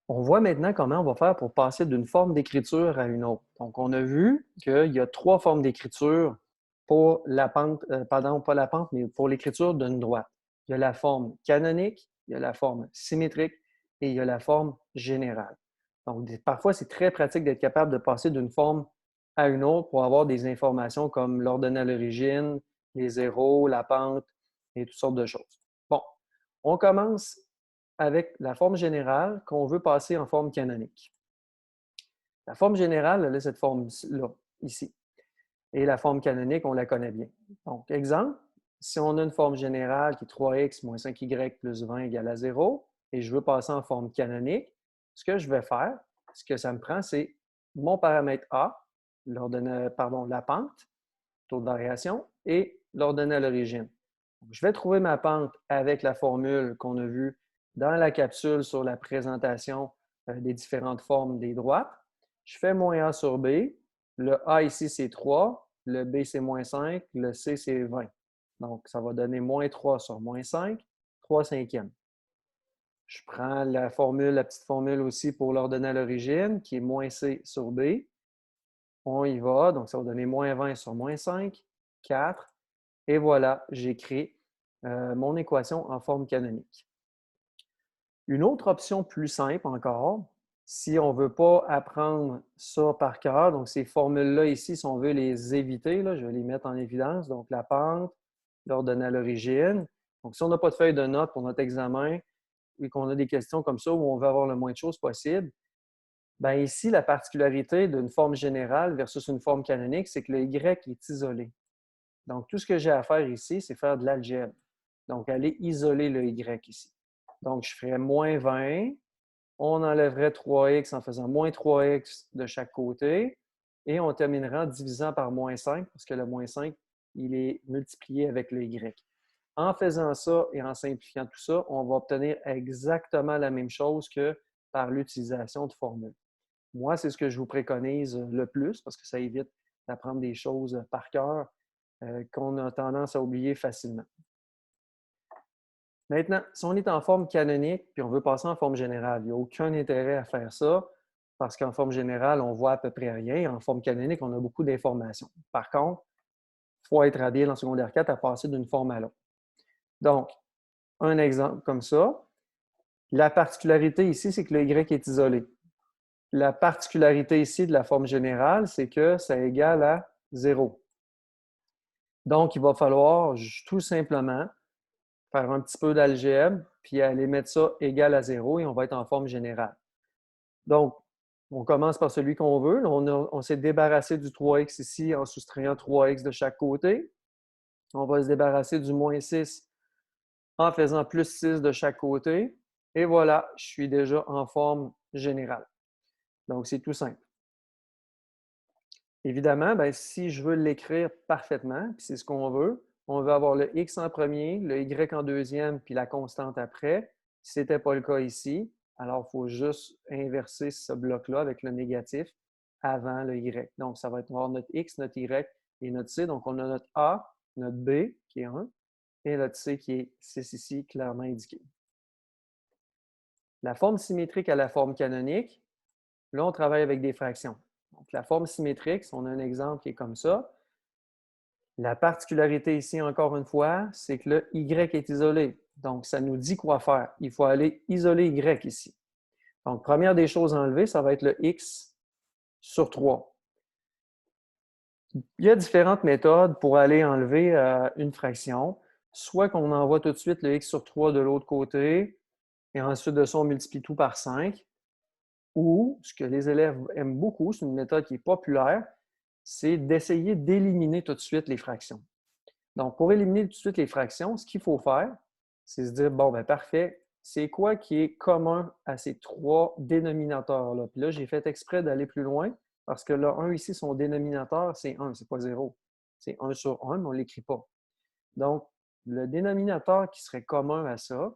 On voit maintenant comment on va faire pour passer d'une forme d'écriture à une autre. Donc, on a vu qu'il y a trois formes d'écriture pour la pente, pardon, pas la pente, mais pour l'écriture d'une droite. Il y a la forme canonique, il y a la forme symétrique et il y a la forme générale. Donc, parfois, c'est très pratique d'être capable de passer d'une forme à une autre pour avoir des informations comme l'ordonnée à l'origine, les zéros, la pente et toutes sortes de choses. Bon, on commence avec la forme générale qu'on veut passer en forme canonique. La forme générale, elle a cette forme-là, ici. Et la forme canonique, on la connaît bien. Donc, exemple, si on a une forme générale qui est 3x moins 5y plus 20 égale à 0, et je veux passer en forme canonique, ce que je vais faire, ce que ça me prend, c'est mon paramètre A, la pente, taux de variation, et l'ordonnée à l'origine. Je vais trouver ma pente avec la formule qu'on a vue dans la capsule sur la présentation des différentes formes des droites. Je fais moins A sur B. Le A ici, c'est 3. Le B, c'est moins 5. Le C, c'est 20. Donc, ça va donner moins 3 sur moins 5, 3 cinquièmes. Je prends la petite formule aussi pour l'ordonnée à l'origine, qui est moins C sur B. On y va, donc ça va donner moins 20 sur moins 5, 4. Et voilà, j'écris mon équation en forme canonique. Une autre option plus simple encore, si on ne veut pas apprendre ça par cœur, donc ces formules-là ici, si on veut les éviter, là, je vais les mettre en évidence, donc la pente, l'ordonnée à l'origine. Donc, si on n'a pas de feuille de notes pour notre examen et qu'on a des questions comme ça où on veut avoir le moins de choses possible, bien ici, la particularité d'une forme générale versus une forme canonique, c'est que le Y est isolé. Donc, tout ce que j'ai à faire ici, c'est faire de l'algèbre. Donc, aller isoler le Y ici. Donc, je ferais moins 20. On enlèverait 3x en faisant moins 3x de chaque côté. Et on terminerait en divisant par moins 5, parce que le moins 5, il est multiplié avec le Y. En faisant ça et en simplifiant tout ça, on va obtenir exactement la même chose que par l'utilisation de formules. Moi, c'est ce que je vous préconise le plus, parce que ça évite d'apprendre des choses par cœur qu'on a tendance à oublier facilement. Maintenant, si on est en forme canonique puis on veut passer en forme générale, il n'y a aucun intérêt à faire ça parce qu'en forme générale, on voit à peu près rien. En forme canonique, on a beaucoup d'informations. Par contre, il faut être habile en secondaire 4 à passer d'une forme à l'autre. Donc, un exemple comme ça. La particularité ici, c'est que le Y est isolé. La particularité ici de la forme générale, c'est que ça égale à 0. Donc, il va falloir tout simplement faire un petit peu d'algèbre, puis aller mettre ça égal à 0 et on va être en forme générale. Donc, on commence par celui qu'on veut. On s'est débarrassé du 3x ici en soustrayant 3x de chaque côté. On va se débarrasser du moins 6 en faisant plus 6 de chaque côté. Et voilà, je suis déjà en forme générale. Donc, c'est tout simple. Évidemment, bien, si je veux l'écrire parfaitement, puis c'est ce qu'on veut, on veut avoir le x en premier, le y en deuxième, puis la constante après. Si ce n'était pas le cas ici, alors il faut juste inverser ce bloc-là avec le négatif avant le y. Donc, ça va être notre x, notre y et notre c. Donc, on a notre a, notre b qui est 1 et notre c qui est 6 ici, clairement indiqué. La forme symétrique à la forme canonique, là, on travaille avec des fractions. Donc, la forme symétrique, si on a un exemple qui est comme ça, la particularité ici, encore une fois, c'est que le Y est isolé. Donc, ça nous dit quoi faire. Il faut aller isoler Y ici. Donc, première des choses à enlever, ça va être le X sur 3. Il y a différentes méthodes pour aller enlever une fraction. Soit qu'on envoie tout de suite le X sur 3 de l'autre côté, et ensuite de ça, on multiplie tout par 5. Ou, ce que les élèves aiment beaucoup, c'est une méthode qui est populaire, c'est d'essayer d'éliminer tout de suite les fractions. Donc, pour éliminer tout de suite les fractions, ce qu'il faut faire, c'est se dire, bon, ben parfait, c'est quoi qui est commun à ces trois dénominateurs-là? Puis là, j'ai fait exprès d'aller plus loin parce que le 1 ici, son dénominateur, c'est 1, c'est pas 0. C'est 1 sur 1, mais on ne l'écrit pas. Donc, le dénominateur qui serait commun à ça,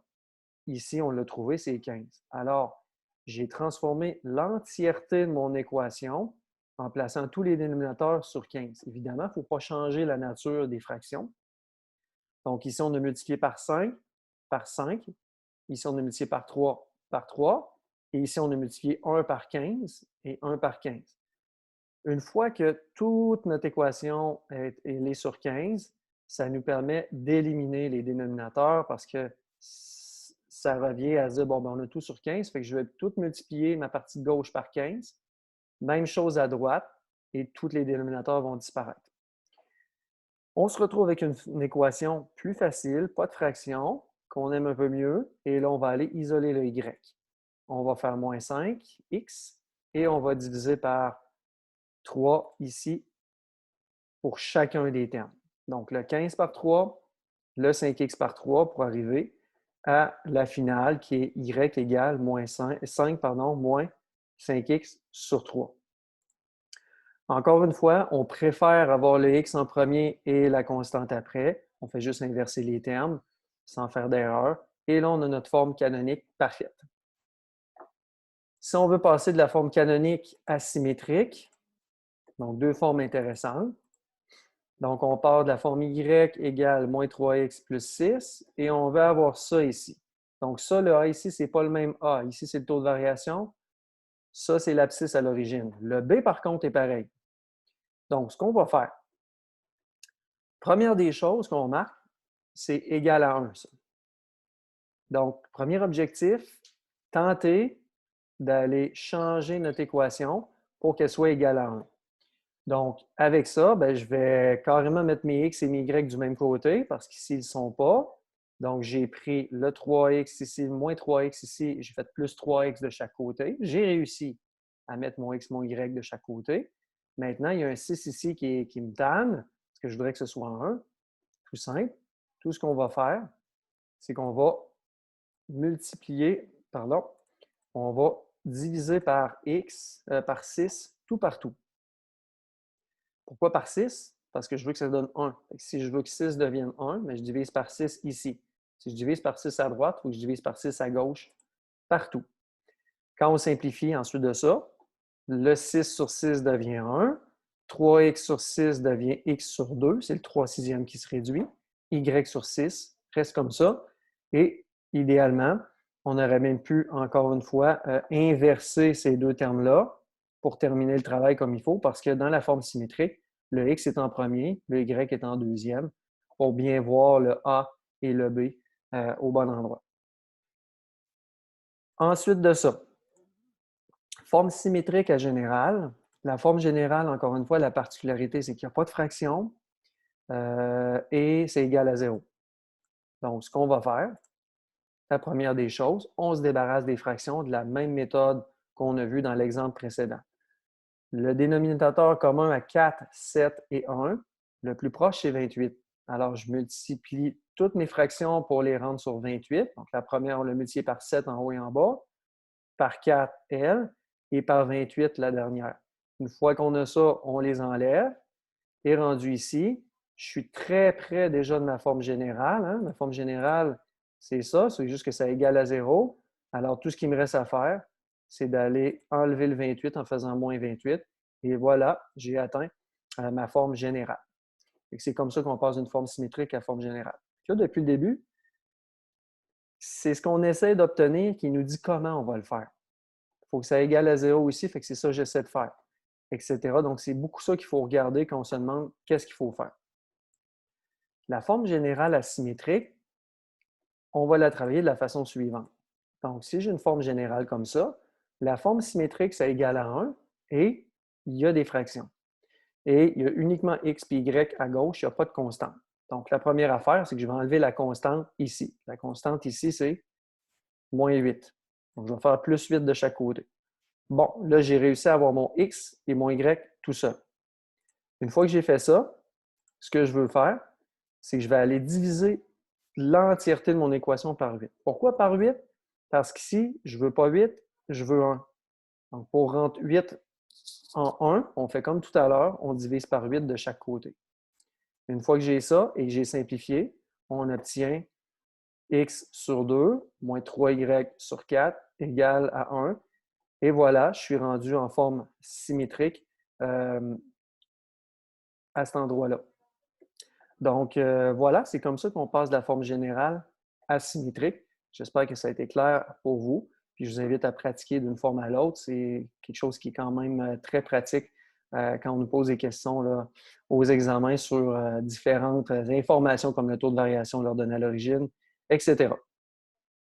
ici, on l'a trouvé, c'est 15. Alors, j'ai transformé l'entièreté de mon équation en plaçant tous les dénominateurs sur 15. Évidemment, il ne faut pas changer la nature des fractions. Donc, ici, on a multiplié par 5, par 5. Ici, on a multiplié par 3, par 3. Et ici, on a multiplié 1 par 15 et 1 par 15. Une fois que toute notre équation est sur 15, ça nous permet d'éliminer les dénominateurs parce que ça revient à se dire, bon, ben, on a tout sur 15, fait que je vais tout multiplier ma partie de gauche par 15. Même chose à droite, et tous les dénominateurs vont disparaître. On se retrouve avec une équation plus facile, pas de fraction, qu'on aime un peu mieux, et là, on va aller isoler le y. On va faire moins 5x, et on va diviser par 3 ici pour chacun des termes. Donc, le 15 par 3, le 5x par 3 pour arriver à la finale qui est y égale moins 5 moins 5x sur 3. Encore une fois, on préfère avoir le x en premier et la constante après. On fait juste inverser les termes sans faire d'erreur. Et là, on a notre forme canonique parfaite. Si on veut passer de la forme canonique à symétrique, donc deux formes intéressantes, donc on part de la forme y égale moins 3x plus 6 et on veut avoir ça ici. Donc ça, le a ici, ce n'est pas le même a. Ici, c'est le taux de variation. Ça, c'est l'abscisse à l'origine. Le b, par contre, est pareil. Donc, ce qu'on va faire, première des choses qu'on marque, c'est égal à 1, ça. Donc, premier objectif, tenter d'aller changer notre équation pour qu'elle soit égale à 1. Donc, avec ça, ben, je vais carrément mettre mes x et mes y du même côté parce qu'ici, ils ne sont pas. Donc, j'ai pris le 3x ici, le moins 3x ici, j'ai fait plus 3x de chaque côté. J'ai réussi à mettre mon x, mon y de chaque côté. Maintenant, il y a un 6 ici qui me tanne, parce que je voudrais que ce soit 1. Tout simple. Tout ce qu'on va faire, c'est qu'on va multiplier, pardon, on va diviser par x, par 6, tout partout. Pourquoi par 6? Parce que je veux que ça donne 1. Si je veux que 6 devienne 1, mais je divise par 6 ici. Si je divise par 6 à droite, il faut que je divise par 6 à gauche, partout. Quand on simplifie ensuite de ça, le 6 sur 6 devient 1. 3x sur 6 devient x sur 2. C'est le 3/6 qui se réduit. Y sur 6 reste comme ça. Et idéalement, on aurait même pu, encore une fois, inverser ces deux termes-là pour terminer le travail comme il faut, parce que dans la forme symétrique, le x est en premier, le y est en deuxième, pour bien voir le a et le b au bon endroit. Ensuite de ça, forme symétrique à générale. La forme générale, encore une fois, la particularité, c'est qu'il n'y a pas de fraction et c'est égal à 0. Donc, ce qu'on va faire, la première des choses, on se débarrasse des fractions de la même méthode qu'on a vue dans l'exemple précédent. Le dénominateur commun à 4, 7 et 1, le plus proche, c'est 28. Alors, je multiplie toutes mes fractions pour les rendre sur 28. Donc, la première, on l'a multiplié par 7 en haut et en bas, par 4, elle, et par 28, la dernière. Une fois qu'on a ça, on les enlève. Et rendu ici, je suis très près déjà de ma forme générale. Hein? Ma forme générale, c'est ça, c'est juste que ça égale à 0. Alors, tout ce qui me reste à faire, c'est d'aller enlever le 28 en faisant moins 28. Et voilà, j'ai atteint ma forme générale. C'est comme ça qu'on passe d'une forme symétrique à la forme générale. Puis là, depuis le début, c'est ce qu'on essaie d'obtenir qui nous dit comment on va le faire. Il faut que ça égale à 0 ici, fait que c'est ça que j'essaie de faire, etc. Donc, c'est beaucoup ça qu'il faut regarder quand on se demande qu'est-ce qu'il faut faire. La forme générale asymétrique, on va la travailler de la façon suivante. Donc, si j'ai une forme générale comme ça, la forme symétrique, ça égale à 1 et il y a des fractions. Et il y a uniquement x et y à gauche, il n'y a pas de constante. Donc, la première affaire, c'est que je vais enlever la constante ici. La constante ici, c'est moins 8. Donc, je vais faire plus 8 de chaque côté. Bon, là, j'ai réussi à avoir mon x et mon y tout seul. Une fois que j'ai fait ça, ce que je veux faire, c'est que je vais aller diviser l'entièreté de mon équation par 8. Pourquoi par 8? Parce qu'ici, je ne veux pas 8, je veux 1. Donc, pour rendre 8 en 1, on fait comme tout à l'heure, on divise par 8 de chaque côté. Une fois que j'ai ça et que j'ai simplifié, on obtient x sur 2 moins 3y sur 4 égale à 1. Et voilà, je suis rendu en forme symétrique à cet endroit-là. Donc, voilà, c'est comme ça qu'on passe de la forme générale à symétrique. J'espère que ça a été clair pour vous. Puis je vous invite à pratiquer d'une forme à l'autre. C'est quelque chose qui est quand même très pratique quand on nous pose des questions là, aux examens sur différentes informations comme le taux de variation de l'ordonnée à l'origine, etc.